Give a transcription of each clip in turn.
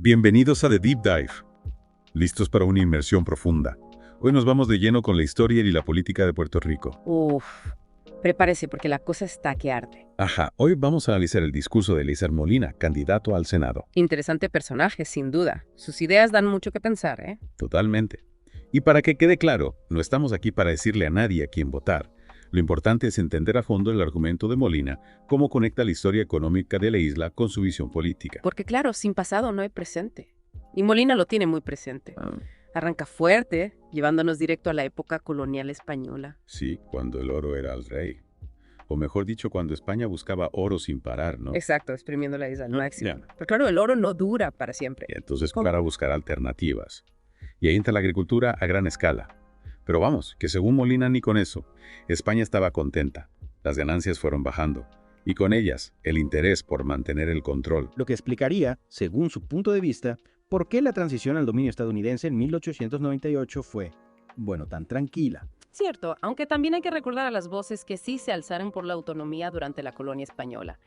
Bienvenidos a The Deep Dive. ¿Listos para una inmersión profunda? Hoy nos vamos de lleno con la historia y la política de Puerto Rico. Uf, prepárese porque la cosa está que arde. Ajá, hoy vamos a analizar el discurso de Eliezer Molina, candidato al Senado. Interesante personaje, sin duda. Sus ideas dan mucho que pensar, ¿eh? Totalmente. Y para que quede claro, no estamos aquí para decirle a nadie a quién votar. Lo importante es entender a fondo el argumento de Molina, cómo conecta la historia económica de la isla con su visión política. Porque claro, sin pasado no hay presente. Y Molina lo tiene muy presente. Arranca fuerte, llevándonos directo a la época colonial española. Sí, cuando el oro era el rey. O mejor dicho, cuando España buscaba oro sin parar, ¿no? Exacto, exprimiendo la isla al máximo. Ya. Pero claro, el oro no dura para siempre. Y entonces ¿Cómo? para buscar alternativas. Y ahí entra la agricultura a gran escala. Pero vamos, que según Molina ni con eso. España estaba contenta. Las ganancias fueron bajando. Y con ellas, el interés por mantener el control. Lo que explicaría, según su punto de vista, por qué la transición al dominio estadounidense en 1898 fue, bueno, tan tranquila. Cierto, aunque también hay que recordar a las voces que sí se alzaron por la autonomía durante la colonia española.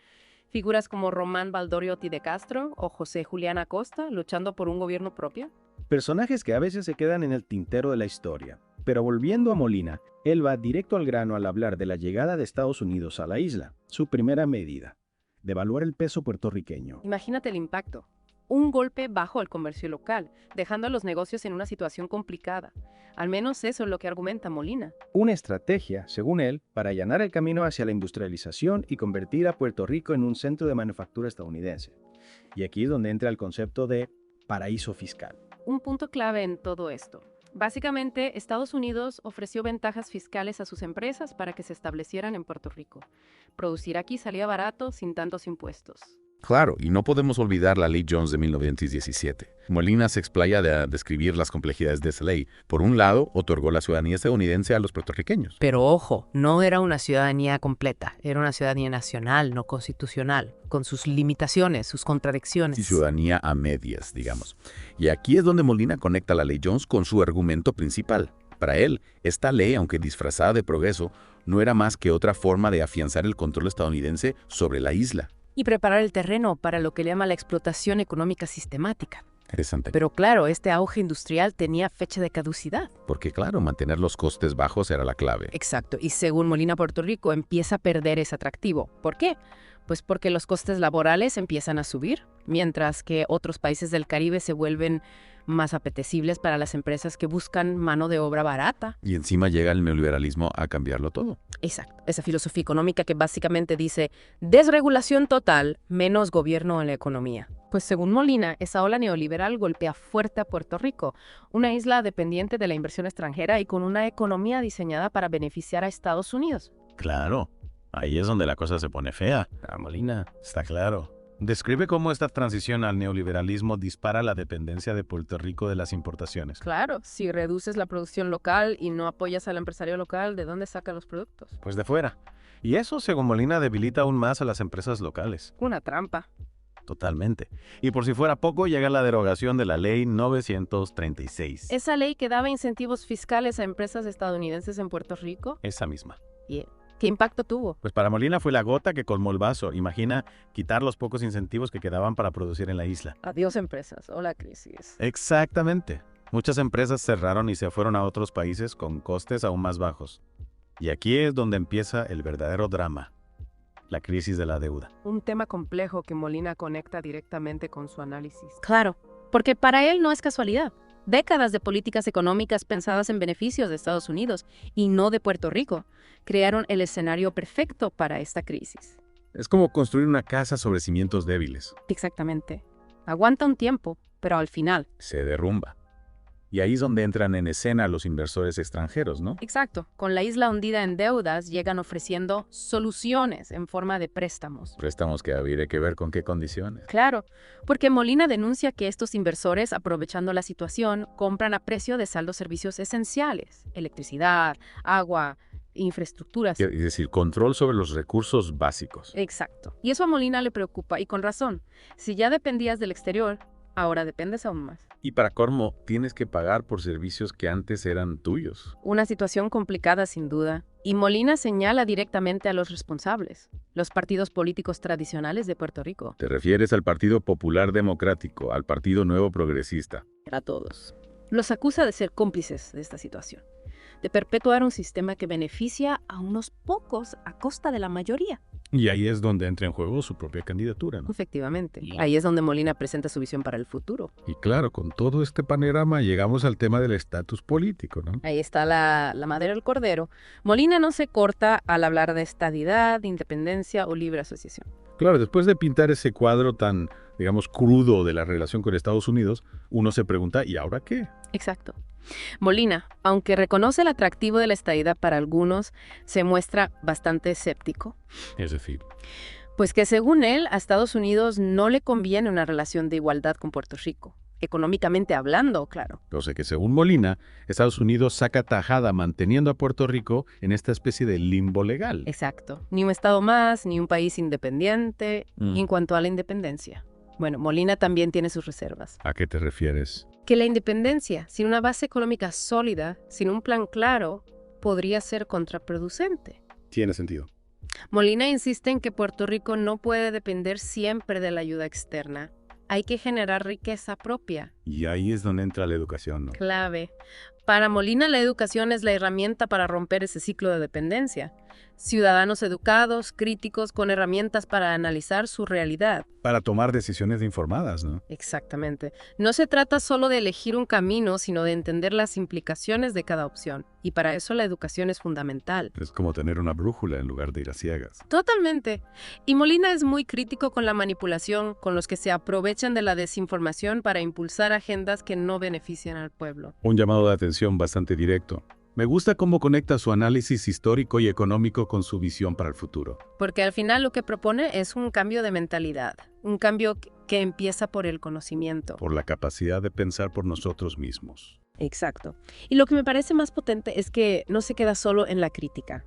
Figuras como Román Valdoriotti de Castro o José Julián Acosta luchando por un gobierno propio. Personajes que a veces se quedan en el tintero de la historia. Pero volviendo a Molina, él va directo al grano al hablar de la llegada de Estados Unidos a la isla. Su primera medida, devaluar el peso puertorriqueño. Imagínate el impacto. Un golpe bajo el comercio local, dejando a los negocios en una situación complicada. Al menos eso es lo que argumenta Molina. Una estrategia, según él, para allanar el camino hacia la industrialización y convertir a Puerto Rico en un centro de manufactura estadounidense. Y aquí es donde entra el concepto de paraíso fiscal. Un punto clave en todo esto. Básicamente, Estados Unidos ofreció ventajas fiscales a sus empresas para que se establecieran en Puerto Rico. Producir aquí salía barato sin tantos impuestos. Claro, y no podemos olvidar la Ley Jones de 1917. Molina se explaya de describir las complejidades de esa ley. Por un lado, otorgó la ciudadanía estadounidense a los puertorriqueños. Pero ojo, no era una ciudadanía completa, era una ciudadanía nacional, no constitucional, con sus limitaciones, sus contradicciones. Y ciudadanía a medias, digamos. Y aquí es donde Molina conecta la Ley Jones con su argumento principal. Para él, esta ley, aunque disfrazada de progreso, no era más que otra forma de afianzar el control estadounidense sobre la isla. Y preparar el terreno para lo que le llama la explotación económica sistemática. Interesante. Pero claro, este auge industrial tenía fecha de caducidad. Porque claro, mantener los costes bajos era la clave. Exacto, y según Molina, Puerto Rico empieza a perder ese atractivo. ¿Por qué? Pues porque los costes laborales empiezan a subir, mientras que otros países del Caribe se vuelven más apetecibles para las empresas que buscan mano de obra barata. Y encima llega el neoliberalismo a cambiarlo todo. Exacto, esa filosofía económica que básicamente dice desregulación total, menos gobierno en la economía. Pues según Molina, esa ola neoliberal golpea fuerte a Puerto Rico, una isla dependiente de la inversión extranjera y con una economía diseñada para beneficiar a Estados Unidos. Claro, ahí es donde la cosa se pone fea. Molina. Está claro. Describe cómo esta transición al neoliberalismo dispara la dependencia de Puerto Rico de las importaciones. Claro, si reduces la producción local y no apoyas al empresario local, ¿de dónde saca los productos? Pues de fuera. Y eso, según Molina, debilita aún más a las empresas locales. Una trampa. Totalmente. Y por si fuera poco, llega la derogación de la Ley 936. Esa ley que daba incentivos fiscales a empresas estadounidenses en Puerto Rico, Esa misma. ¿qué impacto tuvo? Pues para Molina fue la gota que colmó el vaso. Imagina quitar los pocos incentivos que quedaban para producir en la isla. Adiós empresas, o la crisis. Exactamente. Muchas empresas cerraron y se fueron a otros países con costes aún más bajos. Y aquí es donde empieza el verdadero drama, la crisis de la deuda. Un tema complejo que Molina conecta directamente con su análisis. Claro, porque para él no es casualidad. Décadas de políticas económicas pensadas en beneficios de Estados Unidos y no de Puerto Rico crearon el escenario perfecto para esta crisis. Es como construir una casa sobre cimientos débiles. Exactamente. Aguanta un tiempo, pero al final. Se derrumba. Y ahí es donde entran en escena los inversores extranjeros, ¿no? Exacto. Con la isla hundida en deudas, llegan ofreciendo soluciones en forma de préstamos. Préstamos que habría que ver con qué condiciones. Claro, porque Molina denuncia que estos inversores, aprovechando la situación, compran a precio de saldos servicios esenciales: electricidad, agua, infraestructuras. Es decir, control sobre los recursos básicos. Exacto. Y eso a Molina le preocupa, y con razón. Si ya dependías del exterior, ahora dependes aún más. Y para colmo, tienes que pagar por servicios que antes eran tuyos. Una situación complicada sin duda. Y Molina señala directamente a los responsables, los partidos políticos tradicionales de Puerto Rico. Te refieres al Partido Popular Democrático, al Partido Nuevo Progresista. A todos. Los acusa de ser cómplices de esta situación, de perpetuar un sistema que beneficia a unos pocos a costa de la mayoría. Y ahí es donde entra en juego su propia candidatura, ¿no? Efectivamente. Ahí es donde Molina presenta su visión para el futuro. Y claro, con todo este panorama llegamos al tema del estatus político, ¿no? Ahí está la madera del cordero. Molina no se corta al hablar de estadidad, de independencia o libre asociación. Claro, después de pintar ese cuadro tan, digamos, crudo de la relación con Estados Unidos, uno se pregunta, ¿y ahora qué? Exacto. Molina, aunque reconoce el atractivo de la estadidad para algunos, se muestra bastante escéptico. Es decir, Pues que según él, a Estados Unidos no le conviene una relación de igualdad con Puerto Rico. Económicamente hablando, claro. o sea que según Molina, Estados Unidos saca tajada manteniendo a Puerto Rico en esta especie de limbo legal. Exacto. Ni un estado más, ni un país independiente. Y en cuanto a la independencia, bueno, Molina también tiene sus reservas. ¿A qué te refieres? Que la independencia, sin una base económica sólida, sin un plan claro, podría ser contraproducente. Tiene sentido. Molina insiste en que Puerto Rico no puede depender siempre de la ayuda externa. Hay que generar riqueza propia. Y ahí es donde entra la educación, ¿no? Clave. Para Molina, la educación es la herramienta para romper ese ciclo de dependencia. Ciudadanos educados, críticos, con herramientas para analizar su realidad. Para tomar decisiones informadas, ¿no? Exactamente. No se trata solo de elegir un camino, sino de entender las implicaciones de cada opción. Y para eso la educación es fundamental. Es como tener una brújula en lugar de ir a ciegas. Totalmente. Y Molina es muy crítico con la manipulación, con los que se aprovechan de la desinformación para impulsar agendas que no benefician al pueblo. Un llamado de atención bastante directo. Me gusta cómo conecta su análisis histórico y económico con su visión para el futuro. Porque al final lo que propone es un cambio de mentalidad, un cambio que empieza por el conocimiento. Por la capacidad de pensar por nosotros mismos. Exacto. Y lo que me parece más potente es que no se queda solo en la crítica.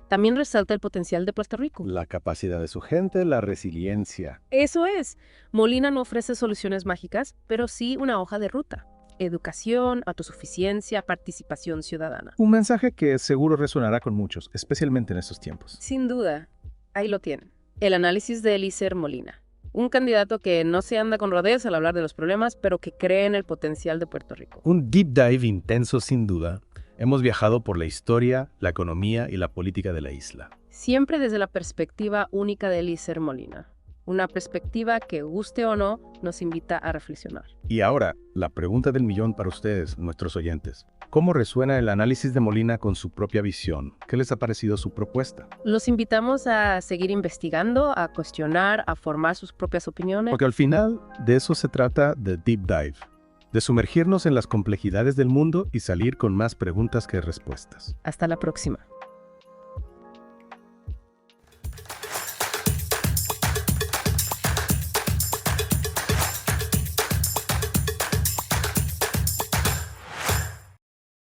También resalta el potencial de Puerto Rico. La capacidad de su gente, la resiliencia. Eso es. Molina no ofrece soluciones mágicas, pero sí una hoja de ruta. Educación, autosuficiencia, participación ciudadana. Un mensaje que seguro resonará con muchos, especialmente en estos tiempos. Sin duda, ahí lo tienen. El análisis de Eliezer Molina. Un candidato que no se anda con rodeos al hablar de los problemas, pero que cree en el potencial de Puerto Rico. Un deep dive intenso sin duda. Hemos viajado por la historia, la economía y la política de la isla. Siempre desde la perspectiva única de Eliezer Molina. Una perspectiva que, guste o no, nos invita a reflexionar. Y ahora, la pregunta del millón para ustedes, nuestros oyentes. ¿Cómo resuena el análisis de Molina con su propia visión? ¿Qué les ha parecido su propuesta? Los invitamos a seguir investigando, a cuestionar, a formar sus propias opiniones. Porque al final de eso se trata de Deep Dive, de sumergirnos en las complejidades del mundo y salir con más preguntas que respuestas. Hasta la próxima.